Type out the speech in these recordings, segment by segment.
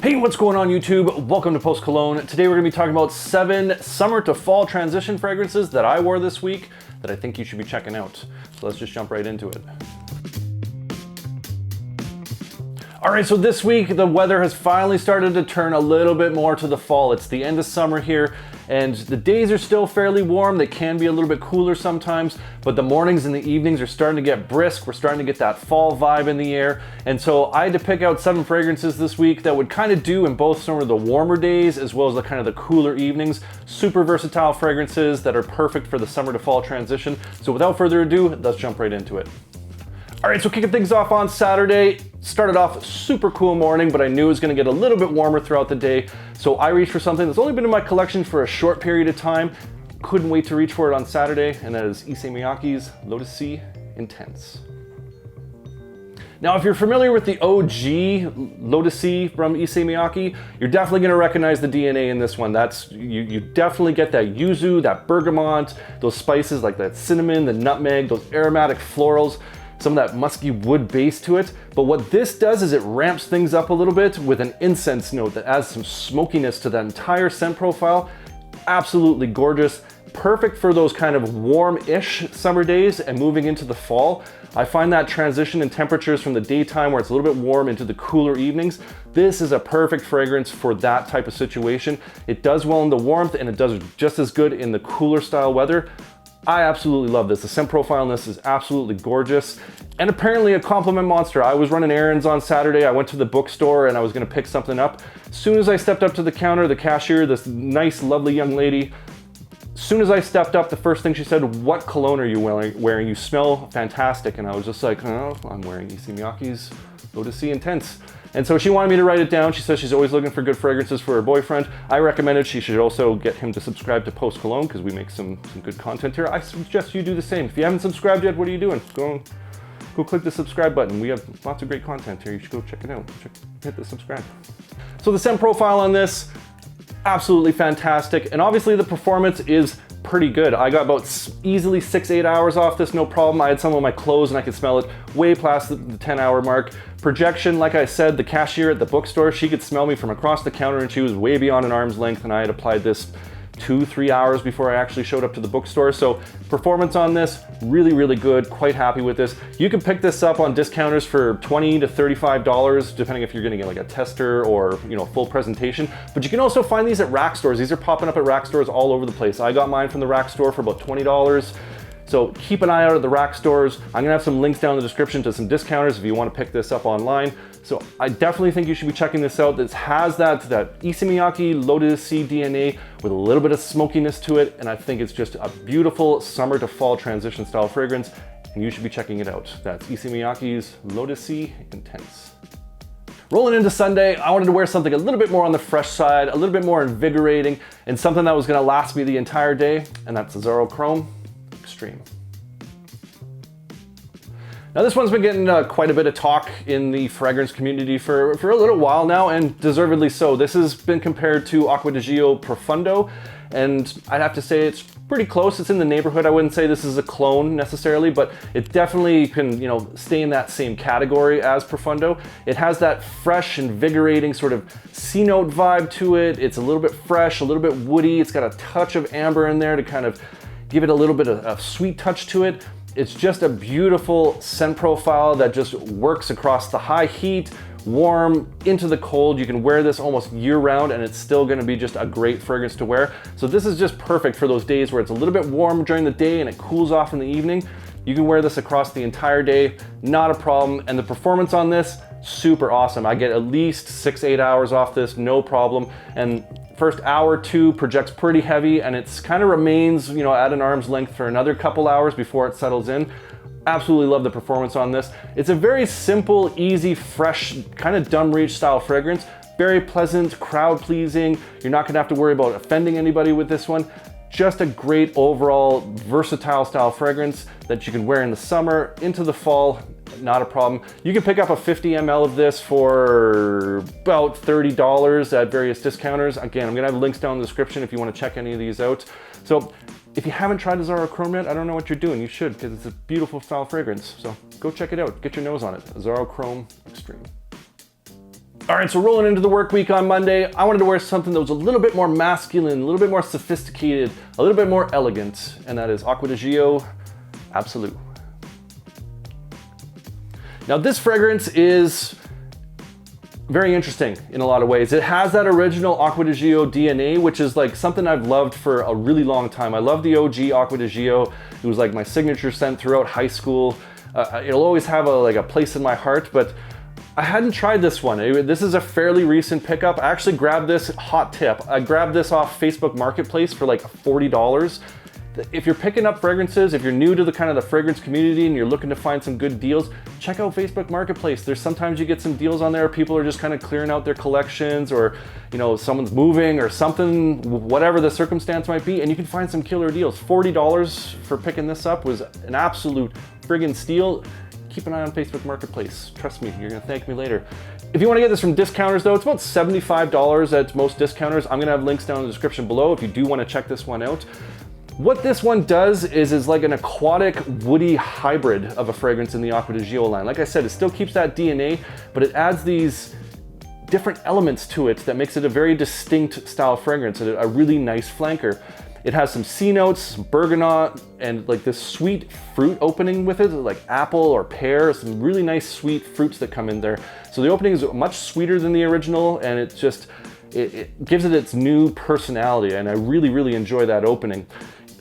Hey, what's going on YouTube? Welcome to Post Cologne. Today we're going to be talking about 7 summer to fall transition fragrances that I wore this week that I think you should be checking out. So let's just jump right into it. All right, so this week the weather has finally started to turn a little bit more to the fall. It's the end of summer here and the days are still fairly warm. They can be a little bit cooler sometimes, but the mornings and the evenings are starting to get brisk. We're starting to get that fall vibe in the air. And so I had to pick out 7 fragrances this week that would kind of do in both some of the warmer days as well as the kind of the cooler evenings. Super versatile fragrances that are perfect for the summer to fall transition. So without further ado, let's jump right into it. All right, so kicking things off on Saturday, started off super cool morning, but I knew it was gonna get a little bit warmer throughout the day. So I reached for something that's only been in my collection for a short period of time. Couldn't wait to reach for it on Saturday, and that is Issey Miyake's Lotus Intense. Now, if you're familiar with the OG Lotus from Issey Miyake, you're definitely gonna recognize the DNA in this one. You definitely get that yuzu, that bergamot, those spices like that cinnamon, the nutmeg, those aromatic florals, some of that musky wood base to it. But what this does is it ramps things up a little bit with an incense note that adds some smokiness to that entire scent profile. Absolutely gorgeous. Perfect for those kind of warm-ish summer days and moving into the fall. I find that transition in temperatures from the daytime where it's a little bit warm into the cooler evenings. This is a perfect fragrance for that type of situation. It does well in the warmth and it does just as good in the cooler style weather. I absolutely love this. The scent profile on this is absolutely gorgeous and apparently a compliment monster. I was running errands on Saturday. I went to the bookstore and I was gonna pick something up. As soon as I stepped up to the counter, the cashier, this nice, lovely young lady, as soon as I stepped up, the first thing she said, "What cologne are you wearing? You smell fantastic." And I was just like, "Oh, I'm wearing Issey Miyake's Lotus Intense." And so she wanted me to write it down. She says she's always looking for good fragrances for her boyfriend. I recommended she should also get him to subscribe to Post Cologne because we make some good content here. I suggest you do the same. If you haven't subscribed yet, what are you doing? Go click the subscribe button. We have lots of great content here. You should go check it out. Hit the subscribe. So the scent profile on this, absolutely fantastic. And obviously the performance is pretty good. I got about easily 6-8 hours off this, no problem. I had some of my clothes and I could smell it way past the 10-hour mark. Projection, like I said, the cashier at the bookstore, she could smell me from across the counter and she was way beyond an arm's length, and I had applied this 2-3 hours before I actually showed up to the bookstore. So performance on this, really, really good. Quite happy with this. You can pick this up on discounters for $20 to $35, depending if you're gonna get like a tester or full presentation. But you can also find these at rack stores. These are popping up at rack stores all over the place. I got mine from the rack store for about $20. So keep an eye out at the rack stores. I'm gonna have some links down in the description to some discounters if you wanna pick this up online. So I definitely think you should be checking this out. This has that Issey Miyake Lotus DNA with a little bit of smokiness to it, and I think it's just a beautiful summer to fall transition style fragrance, and you should be checking it out. That's Issey Miyake's Lotus Intense. Rolling into Sunday, I wanted to wear something a little bit more on the fresh side, a little bit more invigorating, and something that was gonna last me the entire day, and that's Zorochrome Extreme. Now this one's been getting quite a bit of talk in the fragrance community for a little while now, and deservedly so. This has been compared to Aqua de Geo Profundo, and I'd have to say it's pretty close. It's in the neighborhood. I wouldn't say this is a clone necessarily, but it definitely can stay in that same category as Profundo. It has that fresh, invigorating sort of C-note vibe to it. It's a little bit fresh, a little bit woody. It's got a touch of amber in there to kind of give it a little bit of a sweet touch to it. It's just a beautiful scent profile that just works across the high heat, warm, into the cold. You can wear this almost year round and it's still gonna be just a great fragrance to wear. So this is just perfect for those days where it's a little bit warm during the day and it cools off in the evening. You can wear this across the entire day, not a problem. And the performance on this, super awesome. I get at least 6-8 hours off this, no problem. And first hour or 2 projects pretty heavy and it's kind of remains at an arm's length for another couple hours before it settles in. Absolutely love the performance on this. It's a very simple, easy, fresh, kind of dumb reach style fragrance. Very pleasant, crowd pleasing. You're not gonna have to worry about offending anybody with this one. Just a great overall versatile style fragrance that you can wear in the summer, into the fall, not a problem. You can pick up a 50 ml of this for about $30 at various discounters. Again, I'm gonna have links down in the description if you wanna check any of these out. So if you haven't tried Zorochrome yet, I don't know what you're doing. You should, because it's a beautiful style fragrance. So go check it out, get your nose on it. Zorochrome Extreme. All right, so rolling into the work week on Monday, I wanted to wear something that was a little bit more masculine, a little bit more sophisticated, a little bit more elegant, and that is Aqua de Geo Absolute. Now this fragrance is very interesting in a lot of ways. It has that original Aqua de Geo DNA, which is like something I've loved for a really long time. I love the OG Aqua de Geo. It was like my signature scent throughout high school. It'll always have a place in my heart, but I hadn't tried this one. This is a fairly recent pickup. I actually grabbed this, hot tip, I grabbed this off Facebook Marketplace for like $40. If you're picking up fragrances, if you're new to the kind of the fragrance community and you're looking to find some good deals, check out Facebook Marketplace. There's sometimes you get some deals on there. People are just kind of clearing out their collections, or someone's moving or something, whatever the circumstance might be, and you can find some killer deals. $40 for picking this up was an absolute friggin' steal. Keep an eye on Facebook Marketplace. Trust me, you're gonna thank me later. If you wanna get this from discounters though, it's about $75 at most discounters. I'm gonna have links down in the description below if you do wanna check this one out. What this one does is like an aquatic, woody hybrid of a fragrance in the Aqua de Geo line. Like I said, it still keeps that DNA, but it adds these different elements to it that makes it a very distinct style fragrance, a really nice flanker. It has some C notes, some bergamot, and like this sweet fruit opening with it, like apple or pear, some really nice sweet fruits that come in there. So the opening is much sweeter than the original, and it gives it its new personality, and I really, really enjoy that opening.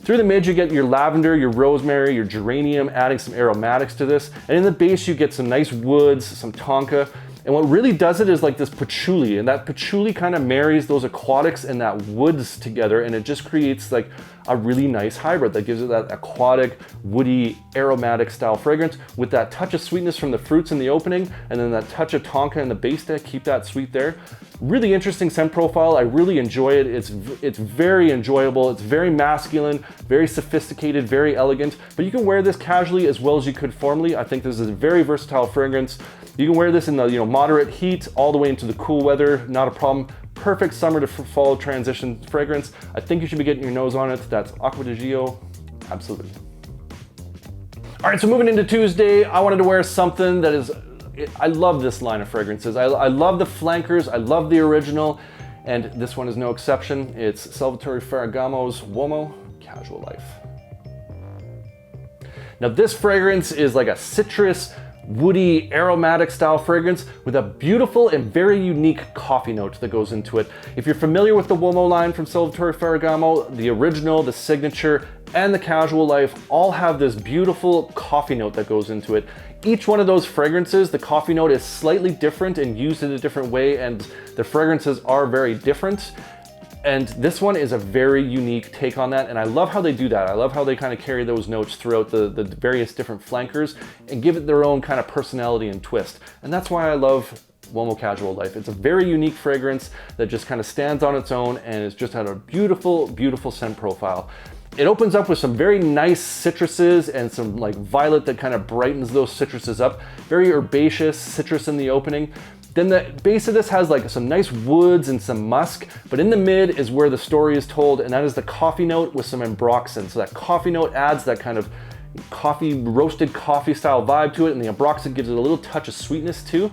Through the mid, you get your lavender, your rosemary, your geranium, adding some aromatics to this. And in the base, you get some nice woods, some tonka. And what really does it is like this patchouli, and that patchouli kind of marries those aquatics and that woods together, and it just creates like a really nice hybrid that gives it that aquatic, woody, aromatic style fragrance with that touch of sweetness from the fruits in the opening, and then that touch of tonka in the base to keep that sweet there. Really interesting scent profile. I really enjoy it. It's very enjoyable. It's very masculine, very sophisticated, very elegant, but you can wear this casually as well as you could formally. I think this is a very versatile fragrance. You can wear this in the moderate heat all the way into the cool weather, not a problem. Perfect summer to fall transition fragrance. I think you should be getting your nose on it. That's Aqua de Geo Absolute. All right, so moving into Tuesday, I wanted to wear something that is, I love this line of fragrances. I love the flankers, I love the original, and this one is no exception. It's Salvatore Ferragamo's Womo Casual Life. Now this fragrance is like a citrus, woody, aromatic style fragrance with a beautiful and very unique coffee note that goes into it. If you're familiar with the Womo line from Salvatore Ferragamo, the original, the signature, and the Casual Life all have this beautiful coffee note that goes into it. Each one of those fragrances, the coffee note is slightly different and used in a different way, and the fragrances are very different. And this one is a very unique take on that, and I love how they do that. I love how they kind of carry those notes throughout the various different flankers and give it their own kind of personality and twist. And that's why I love Womo Casual Life. It's a very unique fragrance that just kind of stands on its own and it's just had a beautiful, beautiful scent profile. It opens up with some very nice citruses and some like violet that kind of brightens those citruses up. Very herbaceous citrus in the opening. Then the base of this has like some nice woods and some musk, but in the mid is where the story is told, and that is the coffee note with some ambroxan. So that coffee note adds that kind of roasted coffee style vibe to it, and the ambroxan gives it a little touch of sweetness too.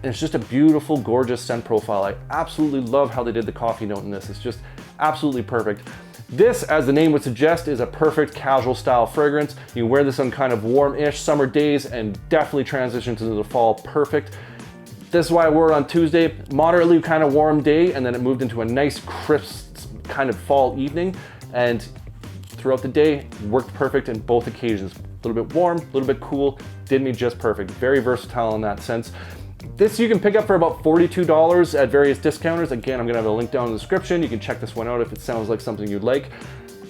And it's just a beautiful, gorgeous scent profile. I absolutely love how they did the coffee note in this. It's just absolutely perfect. This, as the name would suggest, is a perfect casual style fragrance. You can wear this on kind of warm-ish summer days and definitely transition to the fall perfect. This is why I wore it on Tuesday, moderately kind of warm day, and then it moved into a nice crisp kind of fall evening, and throughout the day, worked perfect in both occasions. A little bit warm, a little bit cool, did me just perfect. Very versatile in that sense. This you can pick up for about $42 at various discounters. Again, I'm gonna have a link down in the description. You can check this one out if it sounds like something you'd like.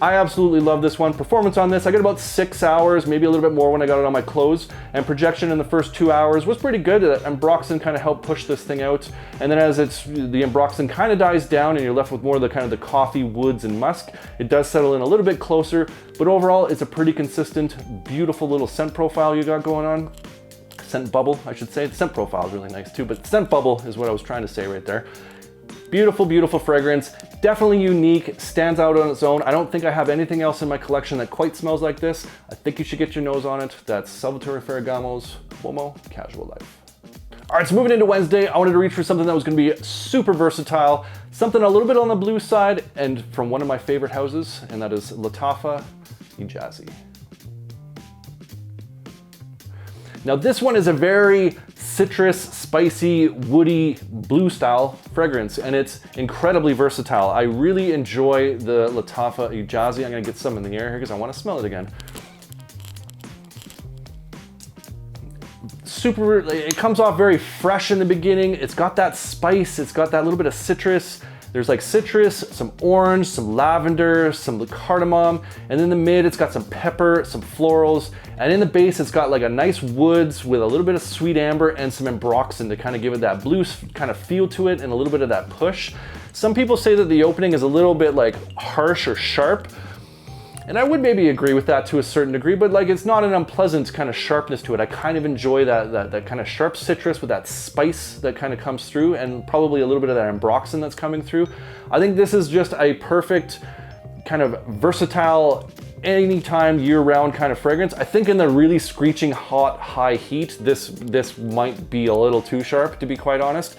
I absolutely love this one. Performance on this, I got about 6 hours, maybe a little bit more when I got it on my clothes, and projection in the first 2 hours was pretty good. Ambroxan kind of helped push this thing out, and then as the ambroxan kind of dies down and you're left with more of the kind of the coffee, woods, and musk, it does settle in a little bit closer, but overall it's a pretty consistent, beautiful little scent profile you got going on. Scent bubble, I should say. The scent profile is really nice too, but scent bubble is what I was trying to say right there. Beautiful, beautiful fragrance. Definitely unique, stands out on its own. I don't think I have anything else in my collection that quite smells like this. I think you should get your nose on it. That's Salvatore Ferragamo's Womo Casual Life. All right, so moving into Wednesday, I wanted to reach for something that was gonna be super versatile, something a little bit on the blue side, and from one of my favorite houses, and that is Lattafa Ejaazi. Now this one is a very citrus, spicy, woody, blue style fragrance, and it's incredibly versatile. I really enjoy the Lattafa Ejaazi. I'm gonna get some in the air here because I wanna smell it again. It comes off very fresh in the beginning. It's got that spice, it's got that little bit of citrus. There's like citrus, some orange, some lavender, some cardamom, and in the mid it's got some pepper, some florals, and in the base it's got like a nice woods with a little bit of sweet amber and some ambroxan to kind of give it that blue kind of feel to it and a little bit of that push. Some people say that the opening is a little bit like harsh or sharp, and I would maybe agree with that to a certain degree, but like it's not an unpleasant kind of sharpness to it. I kind of enjoy that kind of sharp citrus with that spice that kind of comes through, and probably a little bit of that ambroxan that's coming through. I think this is just a perfect kind of versatile, anytime year-round kind of fragrance. I think in the really screeching hot, high heat, this might be a little too sharp, to be quite honest.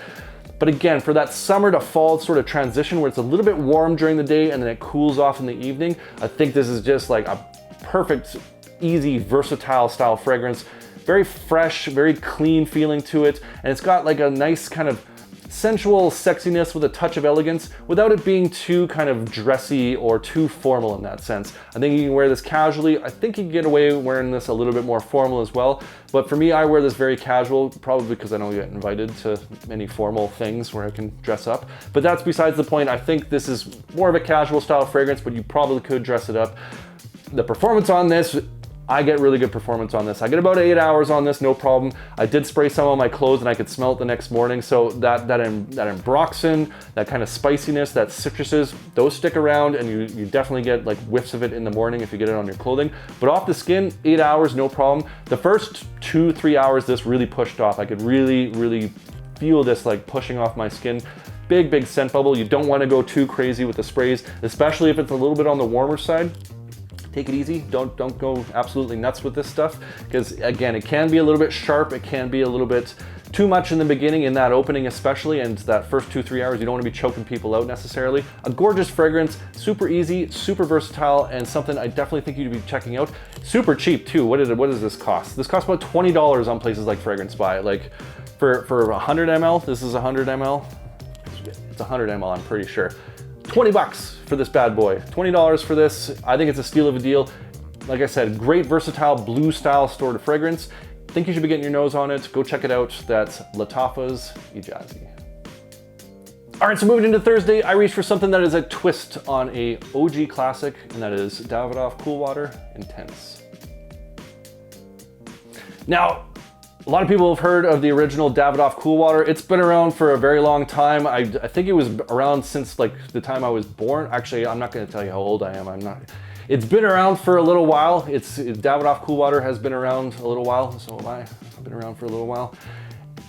But again, for that summer to fall sort of transition where it's a little bit warm during the day and then it cools off in the evening, I think this is just like a perfect, easy, versatile style fragrance. Very fresh, very clean feeling to it. And it's got like a nice kind of sensual sexiness with a touch of elegance without it being too kind of dressy or too formal in that sense. I think you can wear this casually. I think you can get away wearing this a little bit more formal as well. But for me, I wear this very casual, probably because I don't get invited to many formal things where I can dress up. But that's besides the point. I think this is more of a casual style fragrance, but you probably could dress it up. The performance on this, I get really good performance on this. I get about 8 hours on this, no problem. I did spray some on my clothes and I could smell it the next morning. So that ambroxan, that kind of spiciness, that citruses, those stick around, and you definitely get like whiffs of it in the morning if you get it on your clothing. But off the skin, 8 hours, no problem. The first 2-3 hours, this really pushed off. I could really feel this like pushing off my skin. Big scent bubble. You don't want to go too crazy with the sprays, especially if it's a little bit on the warmer side. Take it easy, don't go absolutely nuts with this stuff, because again, it can be a little bit sharp, it can be a little bit too much in the beginning, in that opening especially, and that first 2-3 hours, you don't want to be choking people out necessarily. A gorgeous fragrance, super easy, super versatile, and something I definitely think you'd be checking out. Super cheap too. What does this cost? This costs about $20 on places like Fragrance Buy. Like for 100 ml, this is 100 ml. It's 100 ml, I'm pretty sure. 20 bucks for this bad boy. $20 for this. I think it's a steal of a deal. Like I said, great versatile blue style stored fragrance. Think you should be getting your nose on it. Go check it out. That's Lattafa's Ejaazi. All right, so moving into Thursday, I reached for something that is a twist on a OG classic, and that is Davidoff Cool Water Intense. Now, a lot of people have heard of the original Davidoff Cool Water. It's been around for a very long time. I think it was around since like the time I was born. Actually, I'm not gonna tell you how old I am. It's been around for a little while. Davidoff Cool Water has been around a little while, so have I. I've been around for a little while.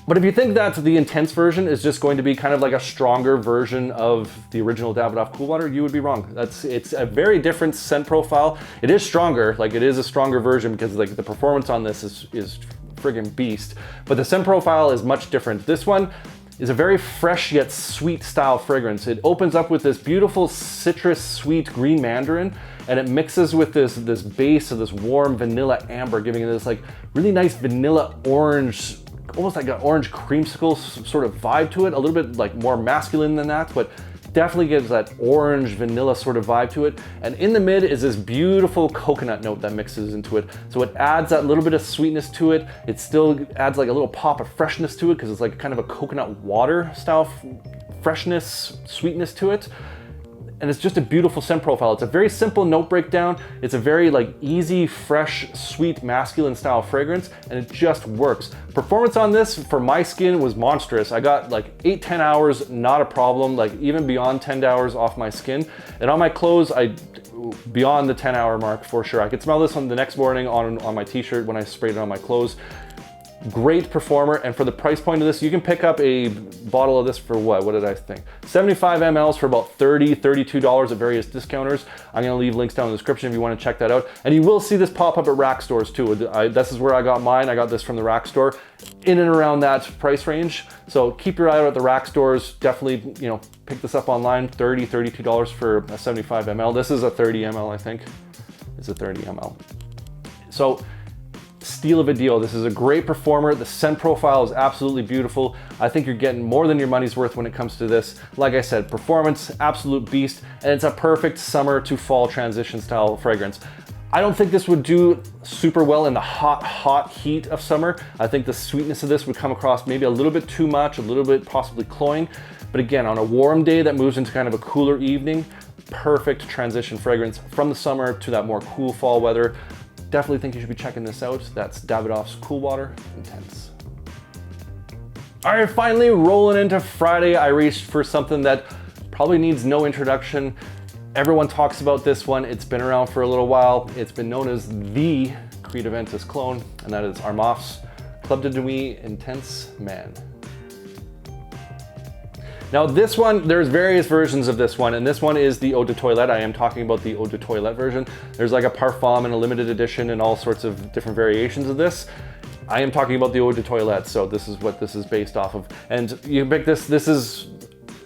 But if you think that the intense version is just going to be kind of like a stronger version of the original Davidoff Cool Water, you would be wrong. It's a very different scent profile. It is stronger, like it is a stronger version because like the performance on this is friggin' beast, but the scent profile is much different. This one is a very fresh yet sweet style fragrance. It opens up with this beautiful citrus sweet green mandarin, and it mixes with this base of this warm vanilla amber, giving it this like really nice vanilla orange, almost like an orange creamsicle sort of vibe to it, a little bit like more masculine than that, but definitely gives that orange vanilla sort of vibe to it. And in the mid is this beautiful coconut note that mixes into it. So it adds that little bit of sweetness to it. It still adds like a little pop of freshness to it because it's like kind of a coconut water style freshness, sweetness to it. And it's just a beautiful scent profile. It's a very simple note breakdown. It's a very like easy, fresh, sweet, masculine style fragrance, and it just works. Performance on this for my skin was monstrous. I got like 8-10 hours, not a problem, like even beyond 10 hours off my skin. And on my clothes, beyond the 10-hour mark for sure. I could smell this on the next morning on my t-shirt when I sprayed it on my clothes. Great performer, and for the price point of this, you can pick up a bottle of this for what did I think? 75 mLs for about $30, $32 at various discounters. I'm gonna leave links down in the description if you wanna check that out. And you will see this pop up at rack stores too. This is where I got mine. I got this from the rack store, in and around that price range. So keep your eye out at the rack stores. Definitely, you know, pick this up online, $30, $32 for a 75 ml. This is a 30 ml, I think. It's a 30 ml. So, steal of a deal. This is a great performer. The scent profile is absolutely beautiful. I think you're getting more than your money's worth when it comes to this. Like I said, performance, absolute beast, and it's a perfect summer to fall transition style fragrance. I don't think this would do super well in the hot heat of summer. I think the sweetness of this would come across maybe a little bit too much, a little bit possibly cloying. But again, on a warm day that moves into kind of a cooler evening, perfect transition fragrance from the summer to that more cool fall weather. Definitely think you should be checking this out. That's Davidoff's Cool Water Intense. All right, finally rolling into Friday, I reached for something that probably needs no introduction. Everyone talks about this one. It's been around for a little while. It's been known as the Creed Aventus clone, and that is Armaf's Club de Nuit Intense Man. Now this one, there's various versions of this one, and this one is the Eau de Toilette. I am talking about the Eau de Toilette version. There's like a Parfum and a limited edition and all sorts of different variations of this. I am talking about the Eau de Toilette, so this is what this is based off of. And you pick this is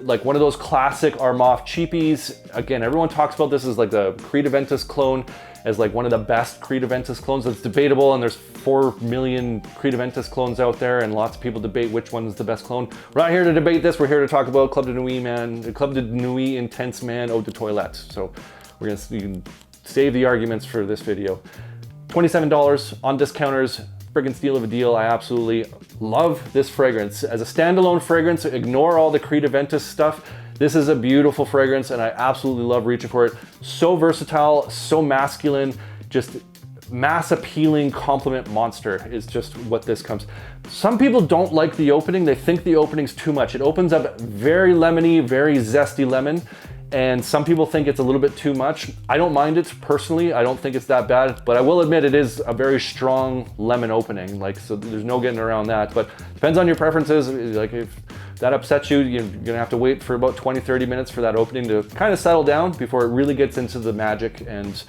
like one of those classic Armaf cheapies. Again, everyone talks about this as like the Creed Aventus clone, as like one of the best Creed Aventus clones. It's debatable, and there's 4 million Creed Aventus clones out there, and lots of people debate which one is the best clone. We're not here to debate this. We're here to talk about Club de Nuit Intense Man Eau de Toilette. So you can save the arguments for this video. $27 on discounters. Friggin' steal of a deal. I absolutely love this fragrance. As a standalone fragrance, ignore all the Creed Aventus stuff. This is a beautiful fragrance, and I absolutely love reaching for it. So versatile, so masculine, just mass appealing compliment monster is just what this comes. Some people don't like the opening. They think the opening's too much. It opens up very lemony, very zesty lemon, and some people think it's a little bit too much. I don't mind it personally. I don't think it's that bad, but I will admit it is a very strong lemon opening. Like, so there's no getting around that, but depends on your preferences. Like if that upsets you, you're gonna have to wait for about 20-30 minutes for that opening to kind of settle down before it really gets into the magic, and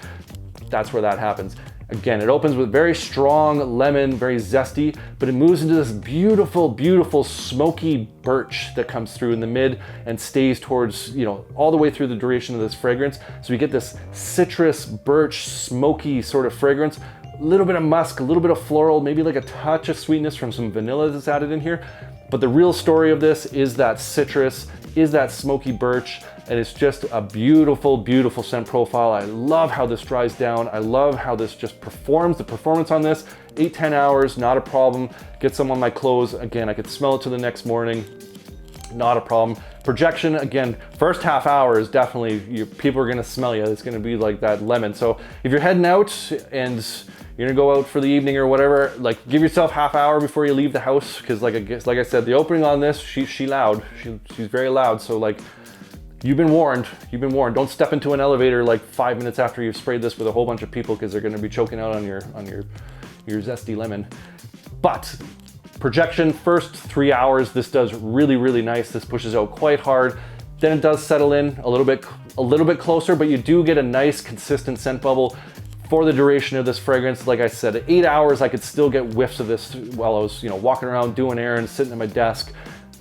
that's where that happens. Again, it opens with very strong lemon, very zesty, but it moves into this beautiful, beautiful smoky birch that comes through in the mid and stays towards, you know, all the way through the duration of this fragrance. So we get this citrus, birch, smoky sort of fragrance, a little bit of musk, a little bit of floral, maybe like a touch of sweetness from some vanilla that's added in here. But the real story of this is that citrus, is that smoky birch, and it's just a beautiful, beautiful scent profile. I love how this dries down. I love how this just performs. The performance on this, 8-10 hours, not a problem. Get some on my clothes. Again, I could smell it to the next morning, not a problem. Projection, again, first half hour is definitely, people are gonna smell you. It's gonna be like that lemon. So if you're heading out and you're gonna go out for the evening or whatever, like give yourself half hour before you leave the house, because like I said, the opening on this, she's loud. She's very loud. So like, you've been warned. You've been warned. Don't step into an elevator like 5 minutes after you've sprayed this with a whole bunch of people, because they're gonna be choking out on your zesty lemon. But projection, first 3 hours, this does really, really nice. This pushes out quite hard. Then it does settle in a little bit closer, but you do get a nice consistent scent bubble for the duration of this fragrance. Like I said, at 8 hours, I could still get whiffs of this while I was, you know, walking around doing errands, sitting at my desk,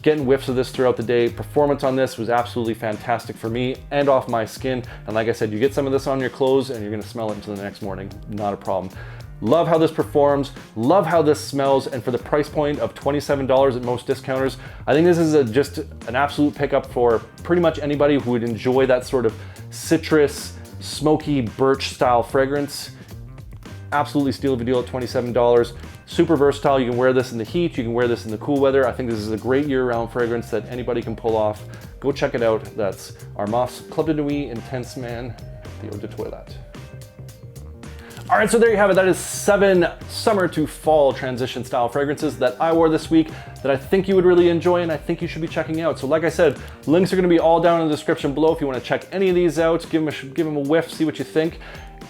getting whiffs of this throughout the day. Performance on this was absolutely fantastic for me and off my skin. And like I said, you get some of this on your clothes and you're gonna smell it until the next morning, not a problem. Love how this performs, love how this smells, and for the price point of $27 at most discounters, I think this is just an absolute pickup for pretty much anybody who would enjoy that sort of citrus, smoky, birch style fragrance. Absolutely steal of a deal at $27. Super versatile. You can wear this in the heat, you can wear this in the cool weather. I think this is a great year-round fragrance that anybody can pull off. Go check it out. That's Armaf's Club de Nuit Intense Man, the Eau de Toilette. All right, so there you have it. That is 7 summer to fall transition style fragrances that I wore this week that I think you would really enjoy and I think you should be checking out. So like I said, links are gonna be all down in the description below if you wanna check any of these out, give them a whiff, see what you think.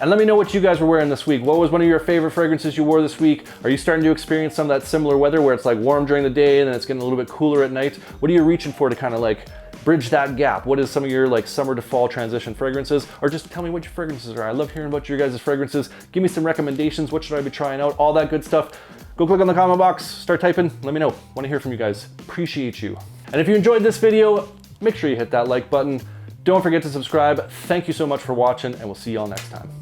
And let me know what you guys were wearing this week. What was one of your favorite fragrances you wore this week? Are you starting to experience some of that similar weather where it's like warm during the day and then it's getting a little bit cooler at night? What are you reaching for to kind of like bridge that gap? What is some of your like summer to fall transition fragrances? Or just tell me what your fragrances are. I love hearing about your guys' fragrances. Give me some recommendations. What should I be trying out? All that good stuff. Go click on the comment box, start typing, let me know. Want to hear from you guys. Appreciate you. And if you enjoyed this video, make sure you hit that like button. Don't forget to subscribe. Thank you so much for watching, and we'll see y'all next time.